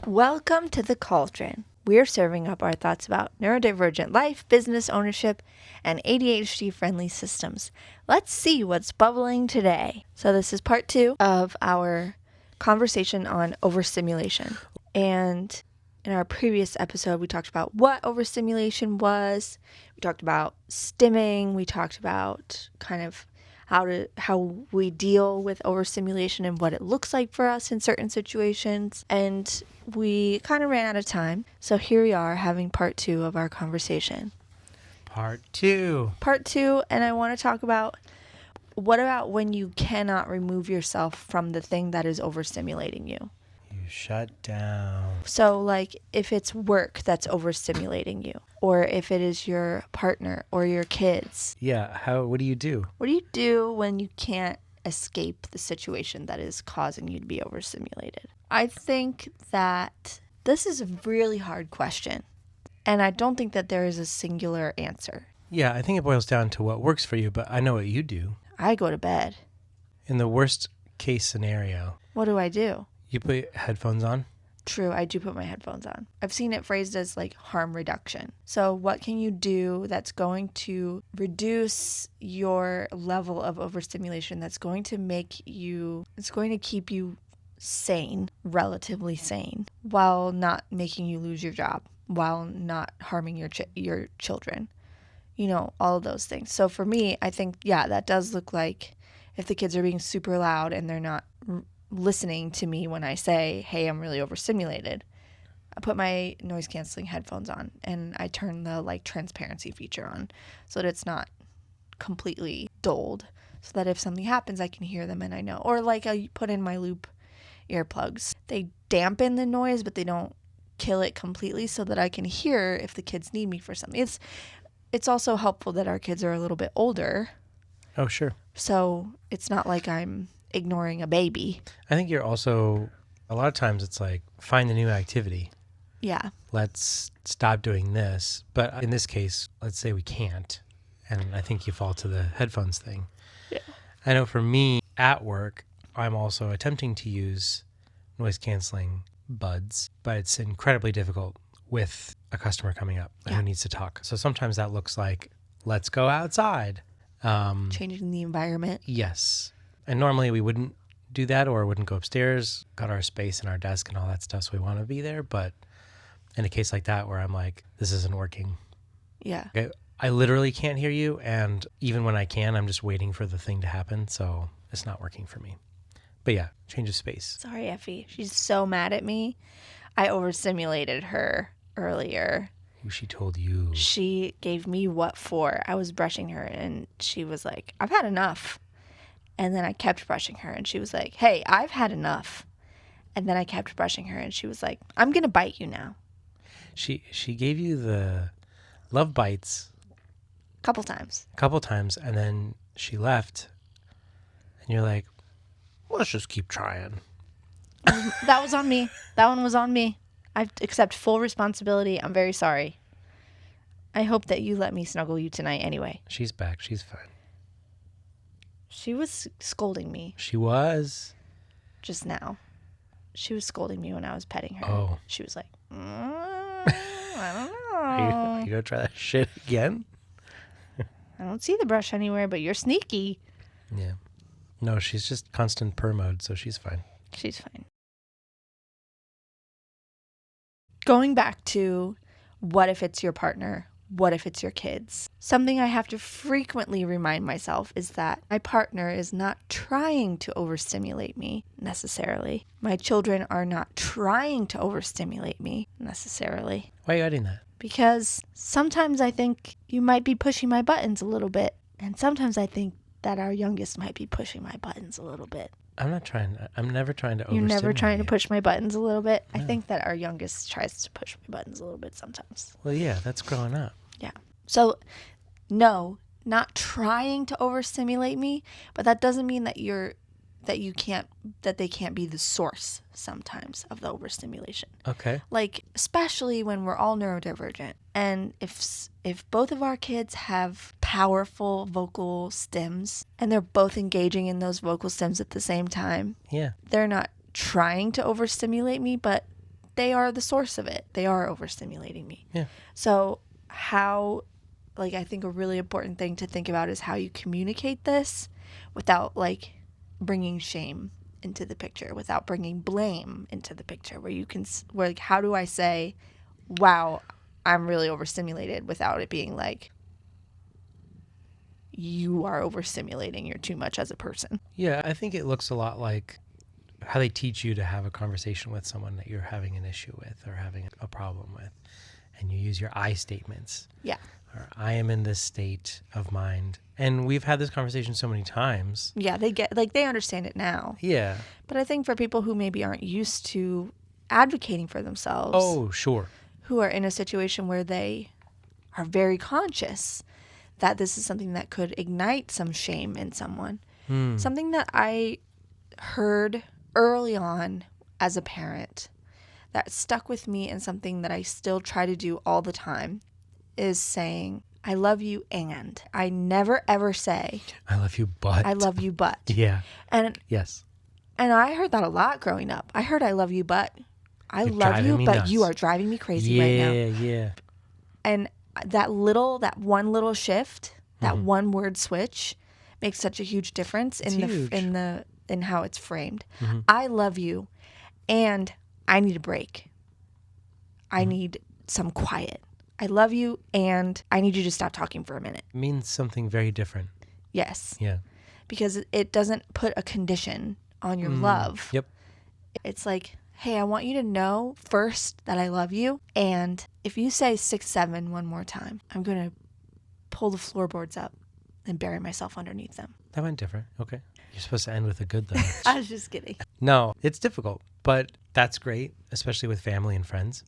Welcome to the Cauldron. We're serving up our thoughts about neurodivergent life, business ownership, and ADHD-friendly systems. Let's see what's bubbling today. So this is part 2 of our conversation on overstimulation. And in our previous episode, we talked about what overstimulation was. We talked about stimming. We talked about kind of how we deal with overstimulation and what it looks like for us in certain situations. And we kind of ran out of time. So here we are having part 2 of our conversation. Part 2. And I want to talk about what about when you cannot remove yourself from the thing that is overstimulating you? You shut down. So like if it's work that's overstimulating you, or if it is your partner or your kids. Yeah, what do you do? What do you do when you can't escape the situation that is causing you to be overstimulated? I think that this is a really hard question, and I don't think that there is a singular answer. Yeah, I think it boils down to what works for you, but I know what you do. I go to bed. In the worst case scenario, What do? you put headphones on. True, I do put my headphones on. I've seen it phrased as like harm reduction. So what can you do that's going to reduce your level of overstimulation, that's going to keep you sane, relatively sane, while not making you lose your job, while not harming your children, all of those things. So for me, I think, that does look like if the kids are being super loud and they're not listening to me when I say, hey, I'm really overstimulated, I put my noise canceling headphones on and I turn the transparency feature on so that it's not completely dulled, so that if something happens, I can hear them and I know. Or I put in my loop earplugs. They dampen the noise, but they don't kill it completely, so that I can hear if the kids need me for something. It's also helpful that our kids are a little bit older. Oh, sure. So it's not like I'm ignoring a baby. I think you're also, a lot of times it's like, find a new activity. Yeah. Let's stop doing this. But in this case, let's say we can't. And I think you fall to the headphones thing. Yeah. I know for me at work, I'm also attempting to use noise canceling buds, but it's incredibly difficult with a customer coming up who needs to talk. So sometimes that looks like, let's go outside. Changing the environment. Yes. And normally we wouldn't do that, or wouldn't go upstairs, got our space and our desk and all that stuff, so we want to be there. But in a case like that where I'm like, this isn't working. Yeah. I literally can't hear you, and even when I can, I'm just waiting for the thing to happen, so it's not working for me. But yeah, change of space. Sorry, Effie. She's so mad at me. I overstimulated her earlier. She told you. She gave me what for. I was brushing her and she was like, I've had enough. And then I kept brushing her and she was like, hey, I've had enough. And then I kept brushing her and she was like, I'm going to bite you now. She gave you the love bites. A couple times. And then she left. And you're like, let's just keep trying. That was on me. That one was on me. I accept full responsibility. I'm very sorry. I hope that you let me snuggle you tonight anyway. She's back. She's fine. She was scolding me. She was? Just now. She was scolding me when I was petting her. Oh. She was like, I don't know. Are you going to try that shit again? I don't see the brush anywhere, but you're sneaky. Yeah. No, she's just constant purr mode, so she's fine. She's fine. Going back to what if it's your partner? What if it's your kids? Something I have to frequently remind myself is that my partner is not trying to overstimulate me necessarily. My children are not trying to overstimulate me necessarily. Why are you adding that? Because sometimes I think you might be pushing my buttons a little bit. And sometimes I think that our youngest might be pushing my buttons a little bit. I'm never trying to overstimulate. You're never trying to you. push my buttons a little bit? No. I think that our youngest tries to push my buttons a little bit sometimes. Well, yeah, that's growing up. Yeah. So, no, not trying to overstimulate me, but that doesn't mean that they can't be the source sometimes of the overstimulation. Okay. Especially when we're all neurodivergent. And if both of our kids have powerful vocal stems and they're both engaging in those vocal stems at the same time, Yeah. they're not trying to overstimulate me, but they are the source of it. They are overstimulating me. Yeah. So how, like, I think a really important thing to think about is how you communicate this without, like, bringing shame into the picture, without bringing blame into the picture, where you can, where, like, how do I say, wow, I'm really overstimulated, without it being like, you are overstimulating, you're too much as a person. Yeah, I think it looks a lot like how they teach you to have a conversation with someone that you're having an issue with or having a problem with. And you use your I statements. Yeah. Or I am in this state of mind. And we've had this conversation so many times. Yeah, they get, like, they understand it now. Yeah. But I think for people who maybe aren't used to advocating for themselves, Oh, sure. who are in a situation where they are very conscious that this is something that could ignite some shame in someone. Something that I heard early on as a parent that stuck with me, and something that I still try to do all the time, is saying, I love you, and I never ever say, I love you, but. I love you, but. Yeah. And Yes. I heard that a lot growing up. I heard I love you, but. I You're love driving you, me but nuts. you are driving me crazy right now. Yeah. And that one little shift, that one word switch, makes such a huge difference Huge. in how it's framed. I love you, and I need a break. I need some quiet. I love you, and I need you to stop talking for a minute. It means something very different. Yes. Yeah. Because it doesn't put a condition on your love. Yep. It's like, hey, I want you to know first that I love you. And if you say 6'7" one more time, I'm going to pull the floorboards up and bury myself underneath them. That went different. Okay. You're supposed to end with a good, though. I was just kidding. No, it's difficult, but that's great, especially with family and friends.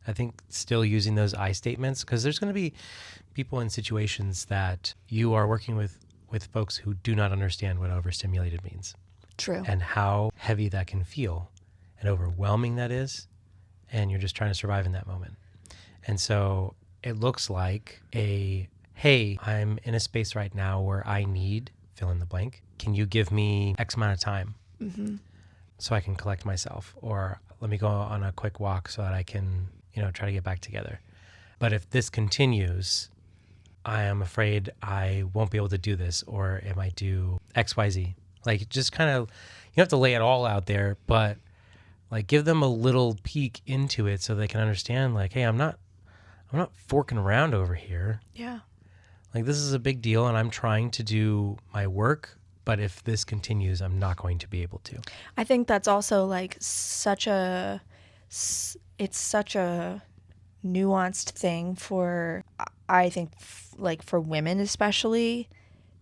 I think still using those I statements, because there's going to be people in situations that you are working with folks who do not understand what overstimulated means. True. And how heavy that can feel and overwhelming that is. And you're just trying to survive in that moment. And so it looks like hey, I'm in a space right now where I need fill in the blank. Can you give me X amount of time so I can collect myself? Or let me go on a quick walk so that I can, try to get back together. But if this continues, I am afraid I won't be able to do this, or it might do X, Y, Z. Like, just kind of, you don't have to lay it all out there, but like give them a little peek into it so they can understand, like, hey, I'm not forking around over here. Yeah. Like, this is a big deal, and I'm trying to do my work, but if this continues, I'm not going to be able to. I think that's also like it's such a nuanced thing for, I think, like for women especially,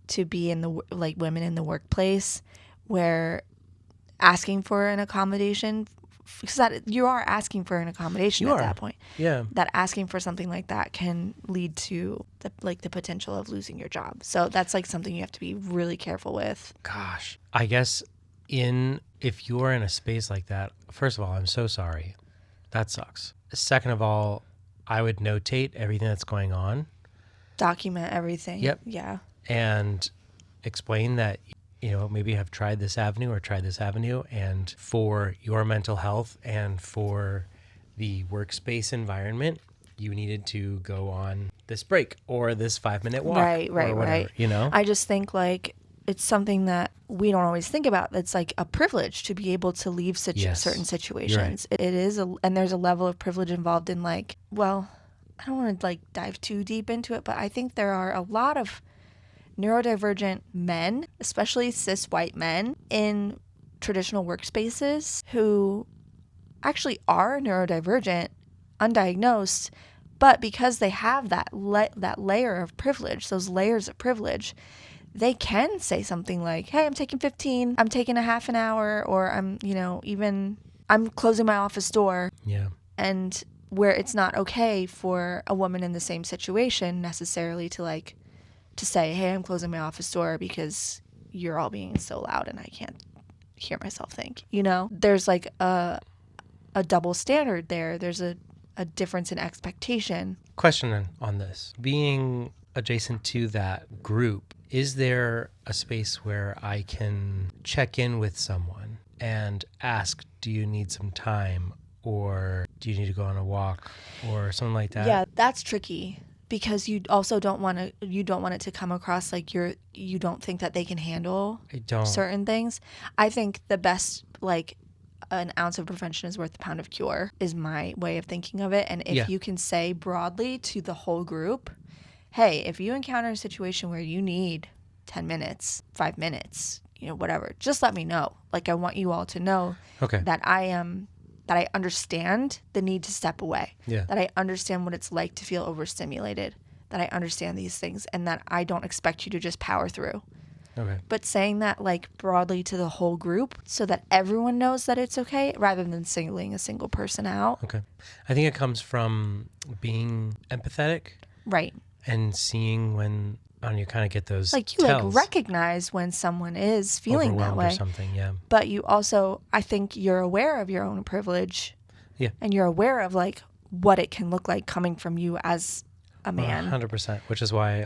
to be in the, like, women in the workplace, where asking for an accommodation, because that you are asking for an accommodation at that point. Yeah. That asking for something like that can lead to the potential of losing your job. So that's like something you have to be really careful with. Gosh, I guess if you're in a space like that, first of all, I'm so sorry. That sucks. Second of all, I would notate everything that's going on. Document everything. Yep. Yeah. And explain that, maybe you have tried this avenue or tried this avenue, and for your mental health and for the workspace environment, you needed to go on this break or this 5-minute walk. Right. Or whatever, I just think like it's something that we don't always think about. It's like a privilege to be able to leave certain situations. Right. It is, and there's a level of privilege involved in, like, well, I don't want to like dive too deep into it, but I think there are a lot of neurodivergent men, especially cis white men in traditional workspaces, who actually are neurodivergent, undiagnosed, but because they have that layer of privilege, those layers of privilege, they can say something like, hey, I'm taking 15, I'm taking a half an hour, or I'm closing my office door. Yeah. And where it's not okay for a woman in the same situation necessarily to say, hey, I'm closing my office door because you're all being so loud and I can't hear myself think. There's like a double standard there. There's a difference in expectation. Question on this. Being adjacent to that group, is there a space where I can check in with someone and ask, do you need some time? or do you need to go on a walk or something like that? Yeah, that's tricky because you also don't want it to come across like you don't think that they can handle I don't. certain things. I think the best, like, an ounce of prevention is worth a pound of cure is my way of thinking of it. And if you can say broadly to the whole group, hey, if you encounter a situation where you need 10 minutes, 5 minutes, whatever, just let me know. Like, I want you all to know that I understand the need to step away, that I understand what it's like to feel overstimulated, that I understand these things, and that I don't expect you to just power through. Okay. But saying that, like, broadly to the whole group so that everyone knows that it's okay rather than singling a single person out. Okay. I think it comes from being empathetic. Right. And seeing when you kind of get those like you tells. like recognize when someone is feeling that way or something, yeah. But you also, I think you're aware of your own privilege. Yeah. And you're aware of like what it can look like coming from you as a man. 100%, which is why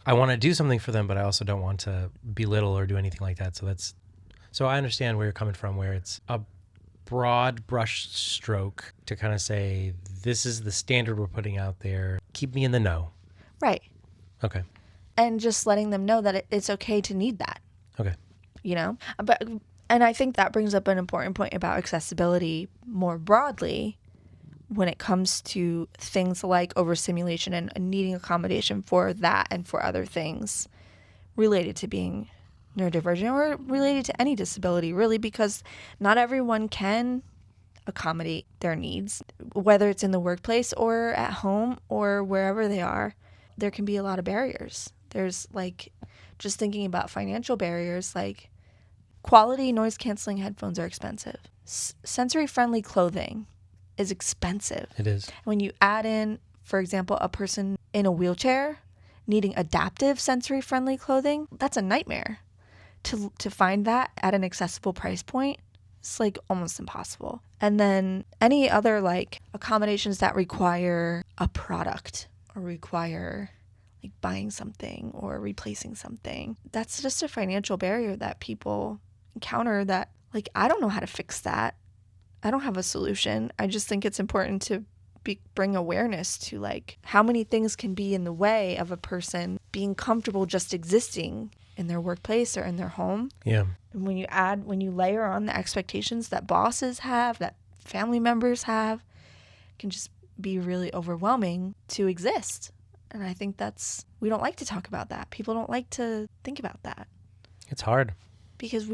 I want to do something for them, but I also don't want to belittle or do anything like that. So I understand where you're coming from, where it's a broad brush stroke to kind of say, this is the standard we're putting out there. Keep me in the know. Right. Okay. And just letting them know that it's okay to need that. Okay. And I think that brings up an important point about accessibility more broadly when it comes to things like overstimulation and needing accommodation for that and for other things related to being neurodivergent or related to any disability, really, because not everyone can accommodate their needs, whether it's in the workplace or at home or wherever they are. There can be a lot of barriers. There's like, just thinking about financial barriers, like quality noise canceling headphones are expensive. Sensory friendly clothing is expensive. It is. When you add in, for example, a person in a wheelchair needing adaptive sensory friendly clothing, that's a nightmare. To find that at an accessible price point, it's like almost impossible. And then any other like accommodations that require a product or require like buying something or replacing something, that's just a financial barrier that people encounter that, like, I don't know how to fix that. I don't have a solution. I just think it's important to bring awareness to like how many things can be in the way of a person being comfortable just existing in their workplace or in their home. Yeah. And when you layer on the expectations that bosses have, that family members have, it can just be really overwhelming to exist. And I think we don't like to talk about that. People don't like to think about that. It's hard. Because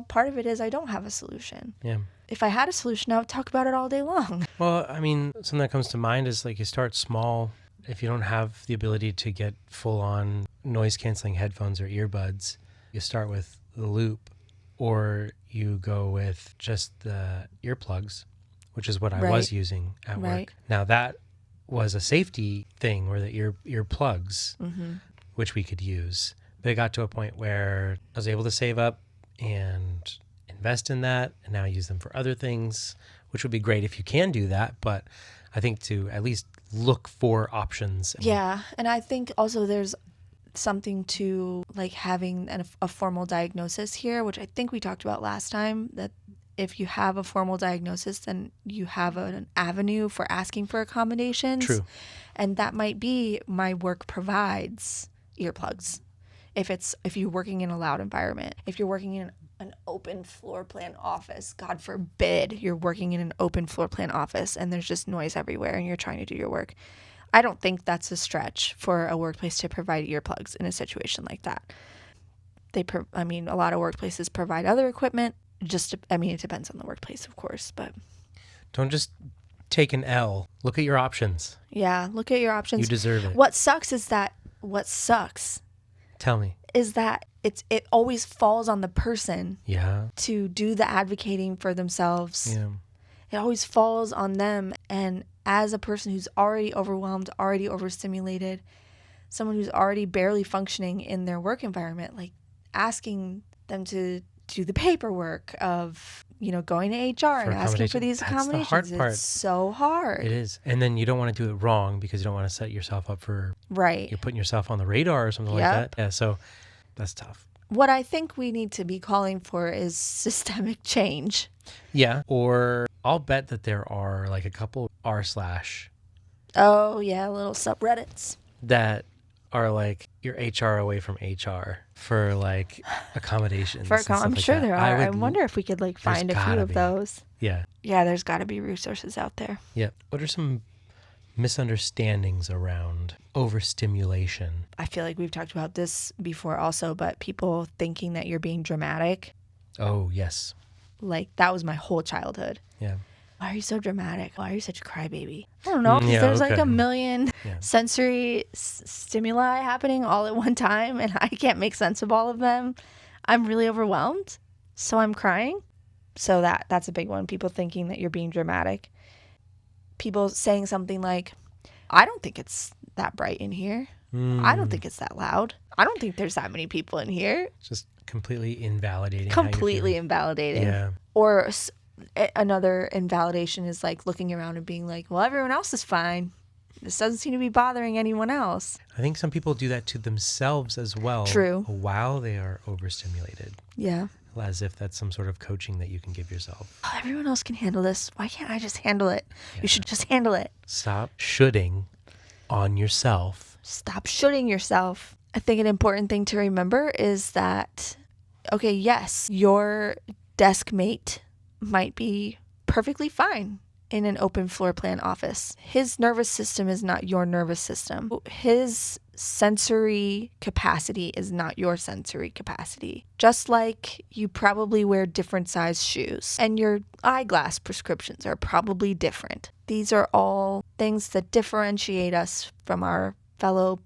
part of it is I don't have a solution. Yeah. If I had a solution, I would talk about it all day long. Well, I mean, something that comes to mind is like you start small. If you don't have the ability to get full-on noise-canceling headphones or earbuds, you start with the loop, or you go with just the earplugs, which is what I was using at work. Now, that was a safety thing, where the earplugs, which we could use. But it got to a point where I was able to save up and invest in that, and now use them for other things, which would be great if you can do that. But I think to at least look for options. Yeah. And I think also there's something to like having a formal diagnosis here, which I think we talked about last time, that if you have a formal diagnosis, then you have an avenue for asking for accommodations. True. And that might be my work provides earplugs. If you're working in a loud environment, if you're working in an open floor plan office, God forbid you're working in an open floor plan office and there's just noise everywhere and you're trying to do your work. I don't think that's a stretch for a workplace to provide earplugs in a situation like that. A lot of workplaces provide other equipment. It depends on the workplace, of course, but don't just take an L. Look at your options. Yeah, look at your options. You deserve it. What sucks Tell me. is that it always falls on the person to do the advocating for themselves. Yeah. It always falls on them. And as a person who's already overwhelmed, already overstimulated, someone who's already barely functioning in their work environment, like asking them to do the paperwork of, going to HR and asking for these accommodations. That's the hard part. It's so hard. It is. And then you don't want to do it wrong because you don't want to set yourself up for, you're putting yourself on the radar or something like that. Yeah. So that's tough. What I think we need to be calling for is systemic change. Yeah. Or I'll bet that there are like a couple r/, Oh, yeah, little subreddits. that are like your HR away from HR for like accommodations and stuff I'm like sure that. there are. I wonder if we could like there's find a few gotta of be. those. Yeah. Yeah, there's got to be resources out there. Yeah. What are some misunderstandings around overstimulation? I feel like we've talked about this before also, but people thinking that you're being dramatic, Oh, yes. like that was my whole childhood. Yeah. Why are you so dramatic? Why are you such a crybaby? I don't know. 'Cause Yeah, there's like okay. a million Yeah. sensory stimuli happening all at one time, and I can't make sense of all of them. I'm really overwhelmed, so I'm crying. So that's a big one. People thinking that you're being dramatic. People saying something like, I don't think it's that bright in here. I don't think it's that loud. I don't think there's that many people in here. Just completely invalidating. how you're Completely feeling. invalidating. Yeah. Or another invalidation is like looking around and being like, well, everyone else is fine. This doesn't seem to be bothering anyone else. I think some people do that to themselves as well. True. While they are overstimulated. Yeah. As if that's some sort of coaching that you can give yourself. Oh, everyone else can handle this. Why can't I just handle it? Yeah. You should just handle it. Stop shoulding on yourself. Stop shooting yourself. I think an important thing to remember is that, okay, yes, your desk mate might be perfectly fine in an open floor plan office. His nervous system is not your nervous system. His sensory capacity is not your sensory capacity. Just like you probably wear different size shoes and your eyeglass prescriptions are probably different. These are all things that differentiate us from our fellow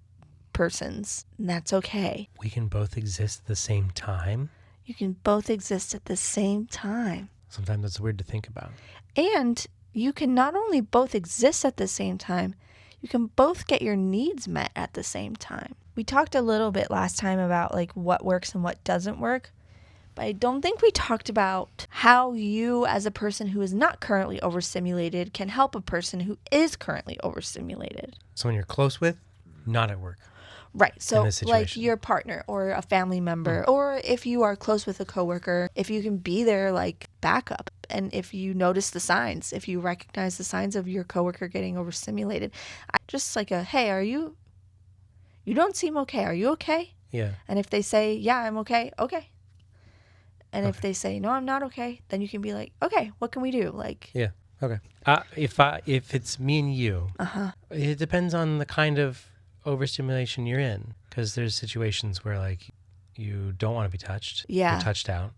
persons, and that's okay. We can both exist at the same time. You can both exist at the same time. Sometimes that's weird to think about. And you can not only both exist at the same time, you can both get your needs met at the same time. We talked a little bit last time about like what works and what doesn't work, but I don't think we talked about how you as a person who is not currently overstimulated can help a person who is currently overstimulated. Someone you're close with, not at work. Right. So like situation. your partner or a family member, or if you are close with a coworker, if you can be there like backup. And if you notice the signs, if you recognize the signs of your coworker getting overstimulated, just like you don't seem okay. Are you okay? Yeah. And if they say, yeah, I'm okay. Okay. And Okay. if they say, no, I'm not okay, then you can be like, okay, what can we do? Like, Yeah. Okay. If it's me and you, it depends on the kind of overstimulation you're in, because there's situations where like you don't want to be touched. Yeah. You're touched out.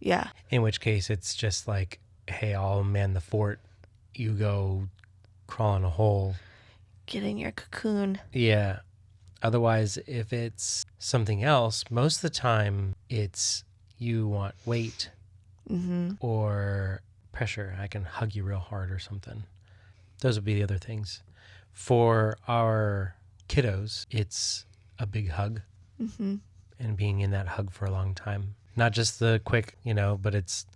yeah, In which case it's just like, hey, I'll man the fort. You go crawl in a hole. get in your cocoon. Yeah. Otherwise, if it's something else, most of the time it's you want weight or pressure. I can hug you real hard or something. Those would be the other things. For our kiddos, it's a big hug and being in that hug for a long time. Not just the quick, but it's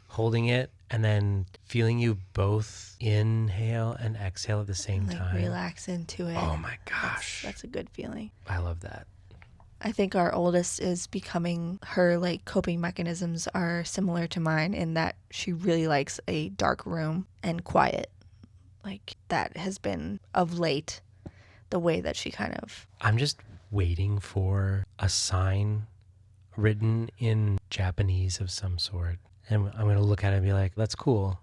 holding it and then feeling you both inhale and exhale at the same Like time. relax into it. Oh my gosh. That's a good feeling. I love that. I think our oldest is becoming, her like coping mechanisms are similar to mine in that she really likes a dark room and quiet. Like that has been of late the way that she kind of. I'm just waiting for a sign written in Japanese of some sort. And I'm going to look at it and be like, that's cool.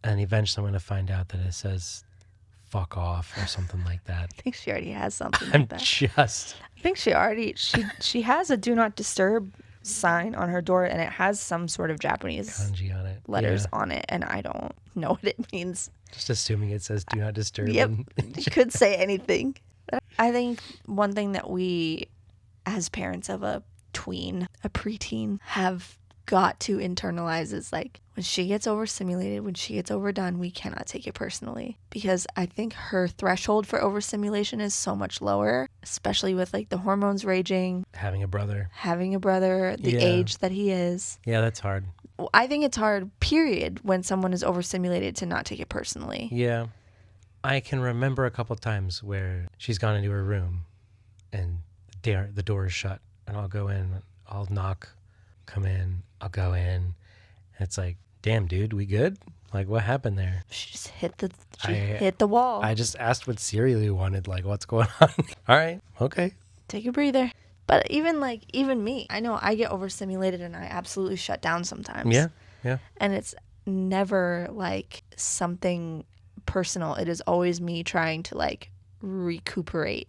And eventually I'm going to find out that it says fuck off or something like that. I think she already has something I'm like that. just... I think she has a do not disturb sign on her door, and it has some sort of Japanese kanji on it. letters Yeah. on it, and I don't know what it means. Just assuming it says do not disturb. Yep. and- You could say anything. I think one thing that we, as parents of a preteen, have got to internalize is like when she gets overstimulated, when she gets overdone, we cannot take it personally, because I think her threshold for overstimulation is so much lower, especially with like the hormones raging, Having a brother. the Yeah. age that he is. Yeah, that's hard. I think it's hard, period, when someone is overstimulated to not take it personally. Yeah. I can remember a couple times where she's gone into her room and the door is shut, and I'll go in, I'll knock, come in, I'll go in. And it's like, damn, dude, we good? Like, what happened there? She just hit the wall. I just asked what cereal you wanted. Like, what's going on? All right. Okay. Take a breather. But even me, I know I get overstimulated and I absolutely shut down sometimes. Yeah. Yeah. And it's never like something personal. It is always me trying to like recuperate.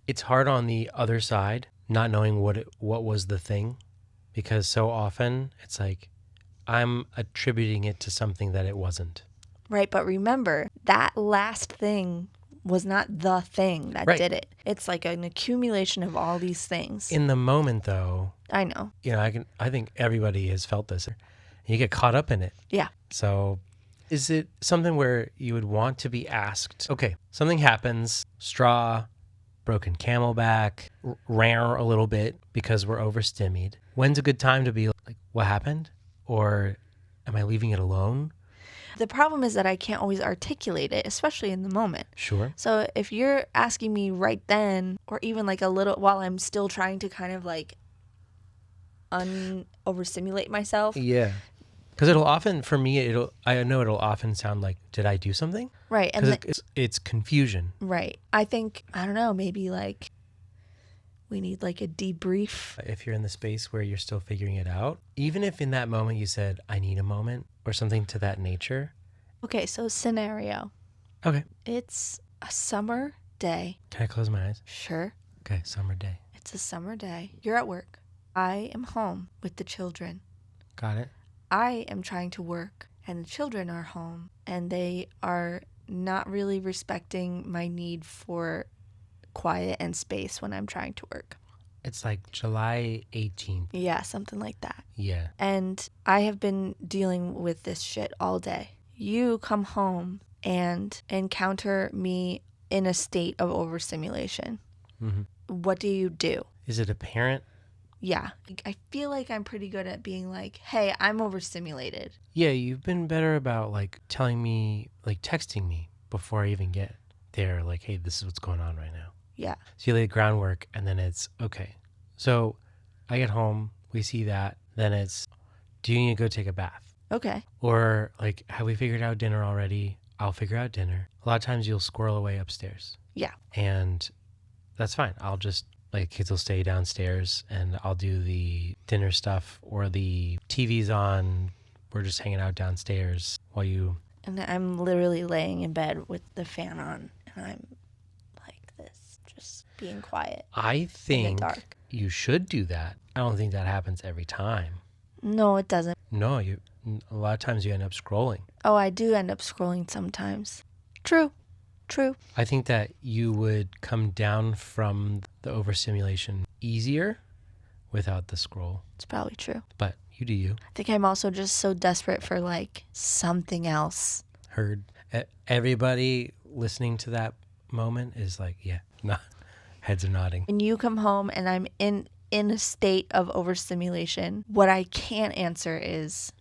It's hard on the other side, not knowing what was the thing, because so often it's like I'm attributing it to something that it wasn't. Right, but remember, that last thing was not the thing that Right. did it. It's like an accumulation of all these things. In the moment, though, I know. I think everybody has felt this. You get caught up in it. Yeah. So is it something where you would want to be asked, okay, something happens, straw, broken camelback, rare a little bit because we're overstimmed. When's a good time to be like, what happened? Or am I leaving it alone? The problem is that I can't always articulate it, especially in the moment. Sure. So if you're asking me right then, or even like a little while I'm still trying to kind of like overstimulate myself. Yeah. Because it'll often, for me, I know it'll often sound like, did I do something? Right. And Because it's confusion. right. I think, I don't know, maybe like we need like a debrief. If you're in the space where you're still figuring it out, even if in that moment you said, I need a moment or something to that nature. Okay, so scenario. Okay. It's a summer day. Can I close my eyes? Sure. Okay, summer day. It's a summer day. You're at work. I am home with the children. Got it. I am trying to work, and the children are home, and they are not really respecting my need for quiet and space when I'm trying to work. It's like July 18th. Yeah, something like that. Yeah. And I have been dealing with this shit all day. You come home and encounter me in a state of overstimulation. Mm-hmm. What do you do? Is it apparent? Yeah. I feel like I'm pretty good at being like, hey, I'm overstimulated. Yeah, you've been better about like telling me, like texting me before I even get there, like, hey, this is what's going on right now. Yeah. So you lay the groundwork and then it's, okay. So I get home, we see that, then it's, do you need to go take a bath? Okay. Or like, have we figured out dinner already? I'll figure out dinner. A lot of times you'll squirrel away upstairs. Yeah. And that's fine. I'll just, like, kids will stay downstairs and I'll do the dinner stuff, or the TV's on. We're just hanging out downstairs while you. And I'm literally laying in bed with the fan on, and I'm like this, just being quiet. I think dark. you should do that. I don't think that happens every time. No, it doesn't. No, a lot of times you end up scrolling. Oh, I do end up scrolling sometimes. True. I think that you would come down from the overstimulation easier without the scroll. It's probably true. But you do you. I think I'm also just so desperate for like something else. Heard. Everybody listening to that moment is like, yeah, nah. Heads are nodding. When you come home and I'm in a state of overstimulation, what I can't answer is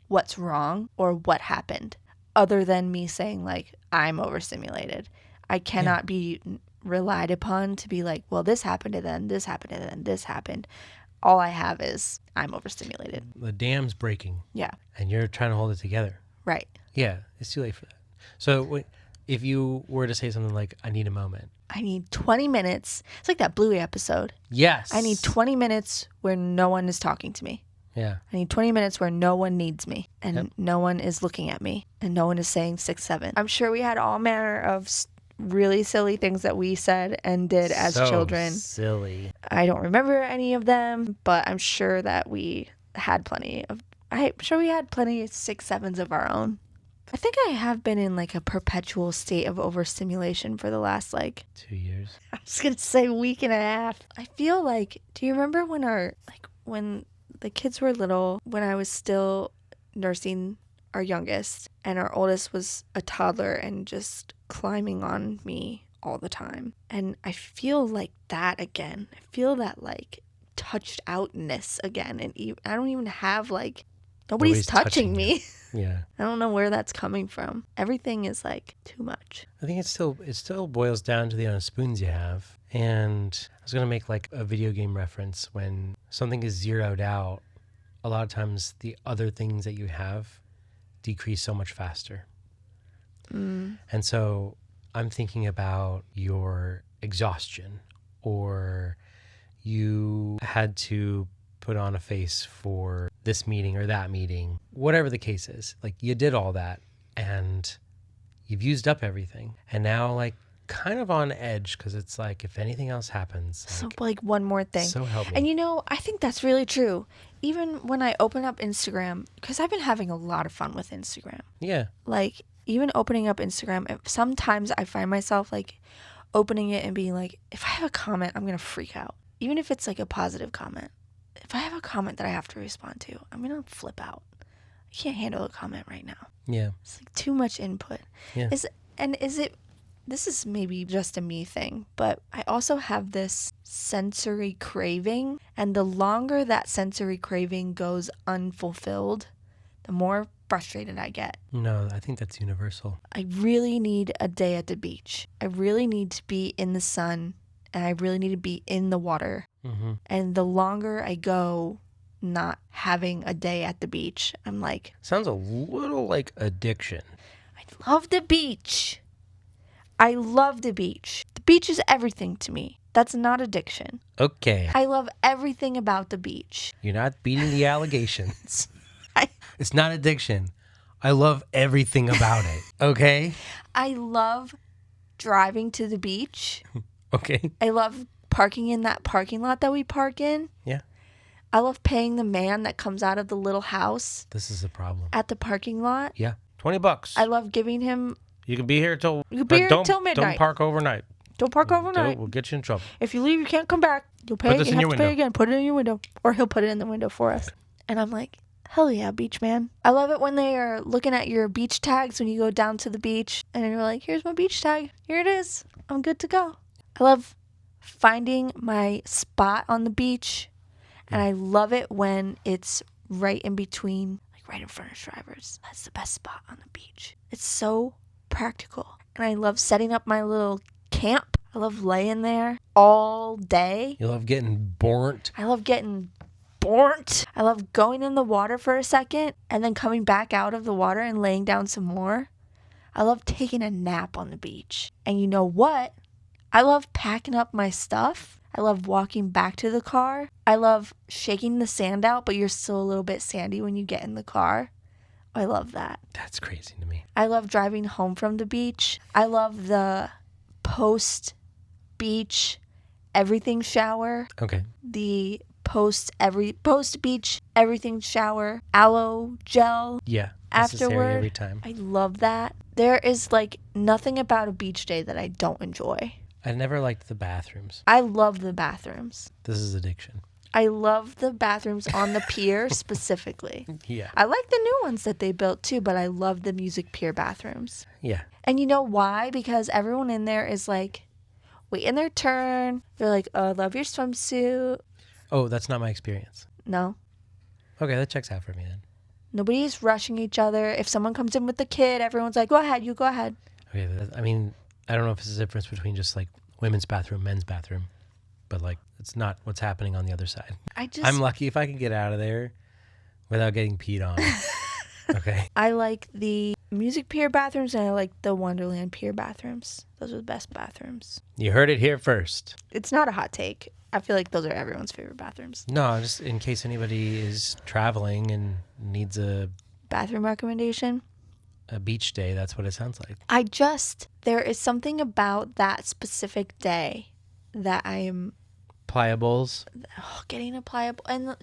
what's wrong or what happened, other than me saying like, I'm overstimulated. I cannot be relied upon to be like, well, this happened and then this happened and then this happened. All I have is I'm overstimulated. The dam's breaking. Yeah. And you're trying to hold it together. Right. Yeah, it's too late for that. So if you were to say something like, I need a moment. I need 20 minutes. It's like that Bluey episode. Yes. I need 20 minutes where no one is talking to me. Yeah. I need 20 minutes where no one needs me and no one is looking at me and no one is saying 6-7. I'm sure we had all manner of really silly things that we said and did as children. Silly. I don't remember any of them, but I'm sure that we had plenty of 6-7s of our own. I think I have been in like a perpetual state of overstimulation for the last 2 years. I was going to say week and a half. I feel like, do you remember when the kids were little, when I was still nursing our youngest and our oldest was a toddler and just climbing on me all the time? And I feel like that again. I feel that like touched outness again. And I don't even have nobody's touching me. Yeah. I don't know where that's coming from. Everything is like too much. I think it still boils down to the amount of spoons you have. And I was going to make like a video game reference. When something is zeroed out, a lot of times the other things that you have decrease so much faster. Mm. And so I'm thinking about your exhaustion, or you had to put on a face for this meeting or that meeting, whatever the case is. Like, you did all that and you've used up everything. And now, like, kind of on edge, because it's like, if anything else happens, So, like, one more thing. so help me. And, you know, I think that's really true. Even when I open up Instagram, because I've been having a lot of fun with Instagram. Yeah. Like, even opening up Instagram, sometimes I find myself, like, opening it and being like, if I have a comment, I'm going to freak out. Even if it's, like, a positive comment. If I have a comment that I have to respond to, I'm going to flip out. I can't handle a comment right now. Yeah. It's, like, too much input. Yeah. This is maybe just a me thing, but I also have this sensory craving, and the longer that sensory craving goes unfulfilled, the more frustrated I get. No, I think that's universal. I really need a day at the beach. I really need to be in the sun, and I really need to be in the water. Mm-hmm. And the longer I go not having a day at the beach, I'm like, Sounds a little like addiction. I love the beach. I love the beach. The beach is everything to me. That's not addiction. Okay. I love everything about the beach. You're not beating the allegations. It's not addiction. I love everything about it. Okay? I love driving to the beach. Okay. I love parking in that parking lot that we park in. Yeah. I love paying the man that comes out of the little house This is a problem. at the parking lot. Yeah. $20. I love giving him... You can be here till... You can be here till midnight. Don't park overnight. Don't park overnight. We'll get you in trouble. If you leave, you can't come back. You'll pay. Put this You in have your to pay window. again. Put it in your window. Or he'll put it in the window for us. And I'm like, hell yeah, beach man. I love it when they are looking at your beach tags when you go down to the beach. And you're like, here's my beach tag. Here it is. I'm good to go. I love finding my spot on the beach. And I love it when it's right in between, like right in front of drivers. That's the best spot on the beach. It's so practical. And I love setting up my little camp. I love laying there all day. You love getting burnt. I love getting burnt. I love going in the water for a second and then coming back out of the water and laying down some more. I love taking a nap on the beach. And you know what? I love packing up my stuff. I love walking back to the car. I love shaking the sand out, but you're still a little bit sandy when you get in the car. I love that. That's crazy to me. I love driving home from the beach. I love the post-beach everything shower. Okay. The post-beach everything shower. Aloe gel. Yeah. Necessary Afterward. every time. I love that. There is like nothing about a beach day that I don't enjoy. I never liked the bathrooms. I love the bathrooms. This is addiction. I love the bathrooms on the pier specifically. Yeah. I like the new ones that they built too, but I love the Music Pier bathrooms. Yeah. And you know why? Because everyone in there is like waiting their turn. They're like, oh, I love your swimsuit. Oh, that's not my experience. No. Okay, that checks out for me then. Nobody's rushing each other. If someone comes in with the kid, everyone's like, go ahead, you go ahead. Okay, I mean, I don't know if it's a difference between just like women's bathroom, men's bathroom, but like it's not what's happening on the other side. I'm lucky if I can get out of there without getting peed on. Okay. I like the Music Pier bathrooms and I like the Wonderland Pier bathrooms. Those are the best bathrooms. You heard it here first. It's not a hot take. I feel like those are everyone's favorite bathrooms. No, just in case anybody is traveling and needs a Bathroom recommendation? beach day, that's what it sounds like. There is something about that specific day that I am Pliables getting a pliable and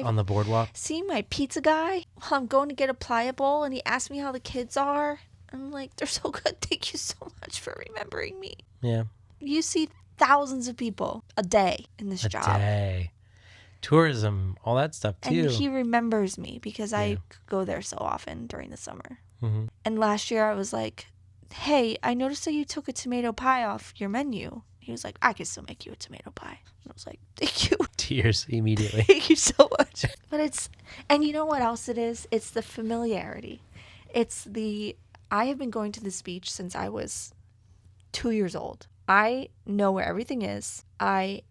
on the boardwalk. seeing my pizza guy while I'm going to get a pliable and he asked me how the kids are. I'm like, they're so good. Thank you so much for remembering me. Yeah. You see thousands of people a day in this job. A day. Tourism, all that stuff too. And he remembers me because I go there so often during the summer. Mm-hmm. And last year I was like, hey, I noticed that you took a tomato pie off your menu. He was like, I can still make you a tomato pie. And I was like, thank you. Tears immediately. Thank you so much. But and you know what else it is? It's the familiarity. I have been going to this beach since I was 2 years old. I know where everything is. I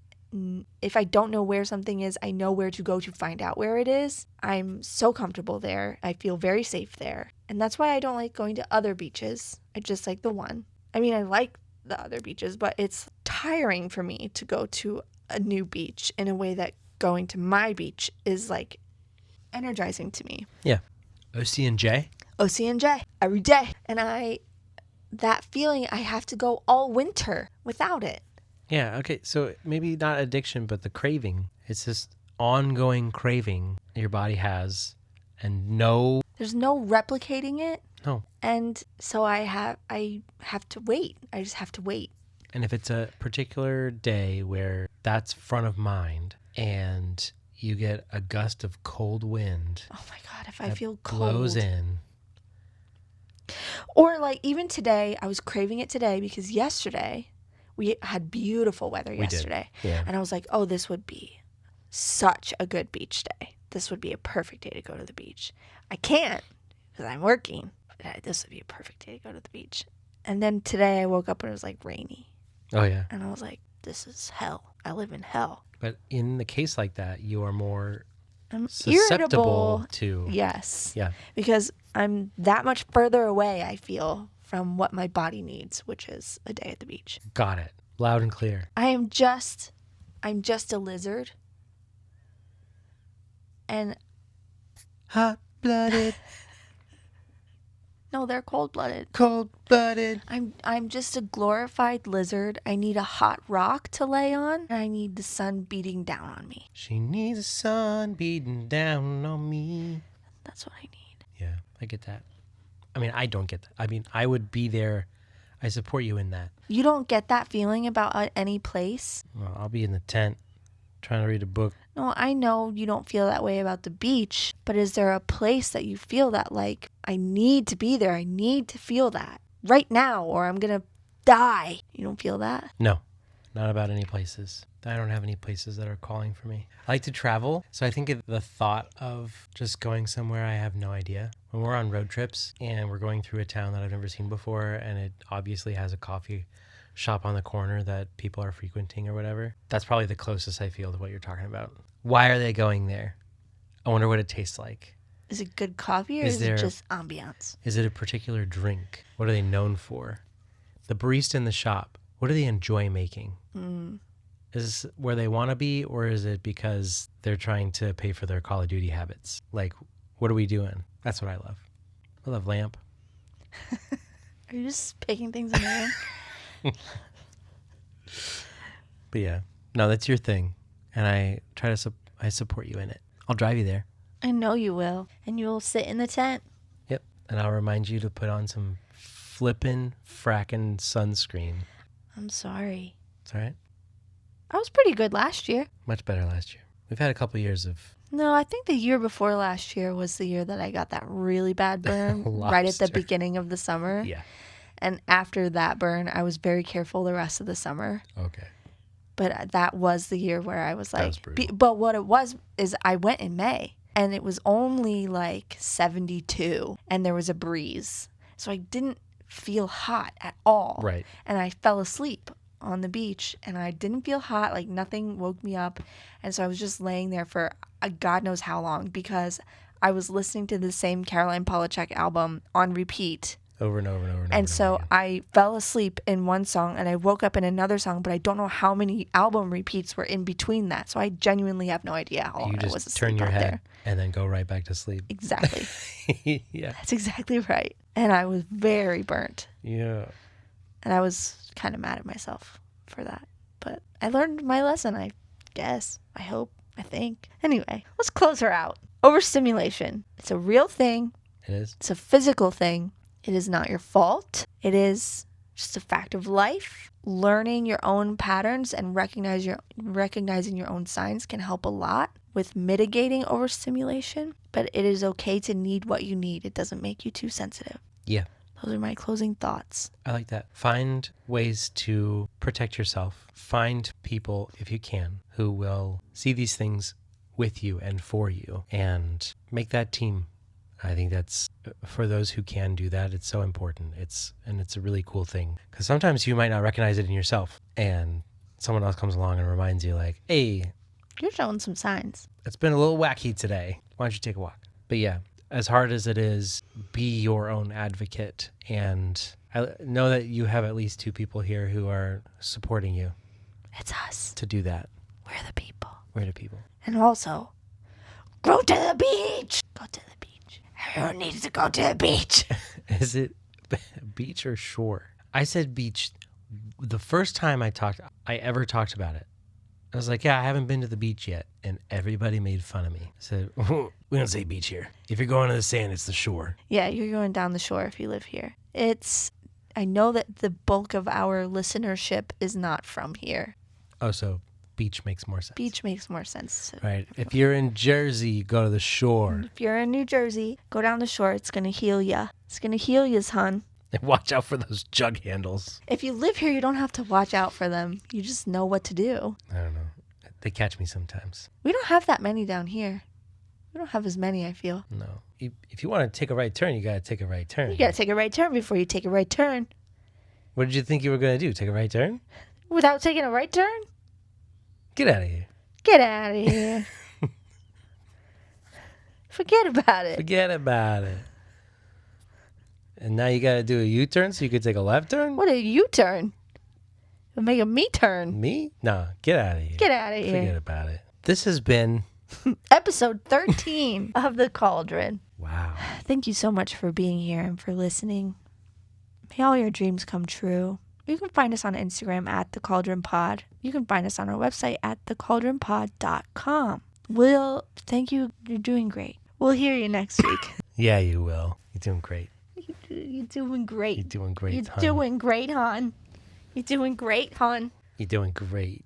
if I don't know where something is, I know where to go to find out where it is. I'm so comfortable there. I feel very safe there. And that's why I don't like going to other beaches. I just like the one. I mean, I like the other beaches, but it's tiring for me to go to a new beach in a way that going to my beach is like energizing to me. Yeah. OC&J? OC&J every day. And that feeling, I have to go all winter without it. Yeah, okay. So maybe not addiction, but the craving. It's this ongoing craving your body has, and there's no replicating it. No. And so I have to wait. I just have to wait. And if it's a particular day where that's front of mind and you get a gust of cold wind. Oh my God, if I feel cold. Blows in. Or like even today, I was craving it today because yesterday we had beautiful weather yesterday. We did. Yeah. And I was like, oh, this would be such a good beach day. This would be a perfect day to go to the beach. I can't because I'm working. But this would be a perfect day to go to the beach. And then today I woke up and it was like rainy. Oh, yeah. And I was like, this is hell. I live in hell. But in the case like that, you are more I'm susceptible irritable. to. Yes. Yeah. Because I'm that much further away, I feel, from what my body needs, which is a day at the beach. Got it. Loud and clear. I'm just a lizard. And hot-blooded. No, they're cold-blooded. Cold-blooded. I'm just a glorified lizard. I need a hot rock to lay on, and I need the sun beating down on me. She needs the sun beating down on me. That's what I need. Yeah, I get that. I mean, I don't get that. I mean, I would be there. I support you in that. You don't get that feeling about any place? Well, I'll be in the tent trying to read a book. No, I know you don't feel that way about the beach, but is there a place that you feel that like, I need to be there, I need to feel that right now or I'm going to die? You don't feel that? No, not about any places. I don't have any places that are calling for me. I like to travel, so I think the thought of just going somewhere I have no idea. When we're on road trips and we're going through a town that I've never seen before and it obviously has a coffee shop on the corner that people are frequenting or whatever, that's probably the closest I feel to what you're talking about. Why are they going there? I wonder what it tastes like. Is it good coffee or is it just ambiance? Is it a particular drink? What are they known for? The barista in the shop, what do they enjoy making? Is this where they want to be, or is it because they're trying to pay for their Call of Duty habits? Like, what are we doing? That's what I love. I love lamp. Are you just picking things in the air? But yeah, no, that's your thing. And I try to, I support you in it. I'll drive you there. I know you will. And you'll sit in the tent. Yep. And I'll remind you to put on some flippin' frackin' sunscreen. I'm sorry. It's all right. I was pretty good last year. Much better last year. We've had a couple years of... No, I think the year before last year was the year that I got that really bad burn right at the beginning of the summer. Yeah. And after that burn, I was very careful the rest of the summer. Okay. But that was the year where I was like... That was brutal. But what it was is I went in May. And it was only like 72. And there was a breeze. So I didn't feel hot at all. Right. And I fell asleep on the beach. And I didn't feel hot. Like nothing woke me up. And so I was just laying there for God knows how long. Because I was listening to the same Caroline Polachek album on repeat. Over and over and over and over. And so again. I fell asleep in one song and I woke up in another song, but I don't know how many album repeats were in between that. So I genuinely have no idea how long I was asleep turn your out head there. And then go right back to sleep. Exactly. Yeah. That's exactly right. And I was very burnt. Yeah. And I was kind of mad at myself for that. But I learned my lesson, I guess. I hope. I think. Anyway, let's close her out. Overstimulation. It's a real thing. It is. It's a physical thing. It is not your fault. It is just a fact of life. Learning your own patterns and recognizing your own signs can help a lot with mitigating overstimulation, but it is okay to need what you need. It doesn't make you too sensitive. Yeah. Those are my closing thoughts. I like that. Find ways to protect yourself. Find people, if you can, who will see these things with you and for you and make that team. I think that's, for those who can do that, it's so important. It's a really cool thing because sometimes you might not recognize it in yourself. And someone else comes along and reminds you like, hey, You're showing some signs. it's been a little wacky today. Why don't you take a walk? But yeah, as hard as it is, be your own advocate. And I know that you have at least 2 people here who are supporting you It's us. to do that. We're the people. We're the people. And also, go to the beach. Go to the beach. Everyone needs to go to the beach. Is it beach or shore? I said beach. The first time I ever talked about it, I was like, yeah, I haven't been to the beach yet. And everybody made fun of me. I said, we don't say beach here. If you're going to the sand, it's the shore. Yeah, you're going down the shore if you live here. I know that the bulk of our listenership is not from here. Oh, so beach makes more sense. Beach makes more sense. Right. If you're in Jersey, go to the shore. If you're in New Jersey, go down the shore. It's going to heal ya. It's going to heal ya, hon. And watch out for those jug handles. If you live here, you don't have to watch out for them. You just know what to do. I don't know. They catch me sometimes. We don't have that many down here. We don't have as many, I feel. No. If you want to take a right turn, you got to take a right turn. You got to take a right turn before you take a right turn. What did you think you were going to do? Take a right turn? Without taking a right turn? Get out of here. Get out of here. Forget about it. Forget about it. And now you got to do a U-turn so you could take a left turn? What a U-turn. It'll make a me turn. Me? No, get out of here. Get out of here. Forget about it. This has been... Episode 13 of The Cauldron. Wow. Thank you so much for being here and for listening. May all your dreams come true. You can find us on Instagram at The Cauldron Pod. You can find us on our website at thecauldronpod.com. Thank you. You're doing great. We'll hear you next week. Yeah, you will. You're doing great. You're doing great. You're doing great, You're hon. doing great, hon. You're doing great, hon. You're doing great.